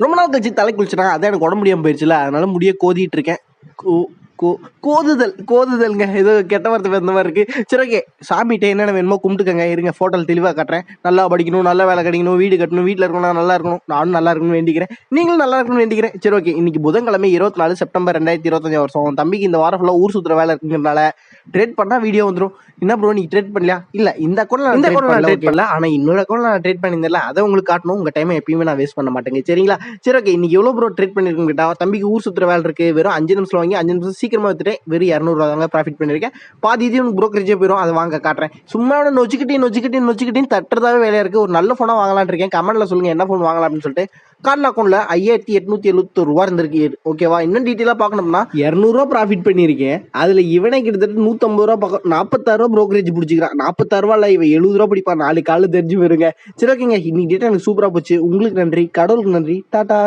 ரொம்ப நாள் கழிச்சு தலை குளிச்சிட்டாங்க, அதான் எனக்கு உடம்பு முடியாமல் போயிடுச்சுல, அதனால முடிய கோதிட்டு இருக்கேன். கோதுதல்ங்க, ஏதோ கெட்ட வார்த்தை பேசுன மாதிரி இருக்கு. சரி, ஓகே. சாமிகிட்ட என்னென்ன வேணுமோ கும்பிட்டுக்கங்க, இருங்க ஃபோட்டோவில் தெளிவாக காட்டுறேன். நல்லா படிக்கணும், நல்ல வேலை கிடைக்கணும், வீடு கட்டணும், வீட்டில் இருக்கணும், நல்லா இருக்கணும், நானும் நல்லா இருக்கணும்னு வேண்டிக்கிறேன், நீங்களும் நல்லா இருக்கணும்னு வேண்டிக்கிறேன். சரி, ஓகே. இன்னைக்கு புதன்கிழமை 24 செப்டம்பர் 2025 வருஷம். தம்பிக்கு இந்த வாரம் ஃபுல்லாக ஊர் சுற்றுற வேலை இருக்குங்கிறனால ட்ரேட் பண்ணா வீடியோ வந்துடும். என்ன ப்ரோ நீ ட்ரேட் பண்ணலையா? இல்ல, இந்த அக்கௌண்ட்ல நான் ட்ரேட் பண்ணல, ஆனா இன்னொரு அக்கௌண்ட்ல நான் ட்ரேட் பண்ணியிருந்தேன்ல, அதை உங்களுக்கு காட்டணும். உங்க டைமை எப்பயுமே நான் வேஸ்ட் பண்ண மாட்டேங்க, சரிங்களா? சரி, ஓகே. இன்னைக்கு எவ்வளோ ப்ரோ ட்ரேட் பண்ணிருக்கேன் கேட்டா, தம்பிக்கு ஊர் சுற்றுற வேலை இருக்கு, வெறும் 5 நிமிஷம் வாங்கி 5 நிமிஷம் சீக்கிரமா வித்துட்டேன், வெறும் 200 தாங்க ப்ராஃபிட் பண்ணிருக்கேன். பாதி இது உனக்கு ப்ரோக்கரேஜே போயிடும், அதை வாங்க காட்டுறேன். சும்மா நொச்சிக்கிட்டே தட்டுறதாவே வேலையா இருக்கு. ஒரு நல்ல ஃபோனா வாங்கலான்னு இருக்கேன். கமெண்ட்ல சொல்லுங்க என்ன ஃபோன் வாங்கலாம் அப்படின்னு சொல்லிட்டு. கார்டன் அக்கௌண்ட்ல 5871 இருந்திருக்கு, ஓகேவா? இன்னும் டீட்டெயிலாக பார்க்கணும்னா 200 ப்ராஃபிட் பண்ணியிருக்கேன். அதுல இவனே கிட்டத்தட்ட 150 பக்கம் 46 ப்ரோக்கரேஜ் பிடிச்சிக்கிறான். 46 இல்ல, இவன் 70 பிடிப்பான். 4 காலு தெரிஞ்சு வருங்க. சரி, ஓகேங்க. இன்னைக்கு டேட்டா எனக்கு சூப்பரா போச்சு. உங்களுக்கு நன்றி, கடவுளுக்கு நன்றி, டாடா.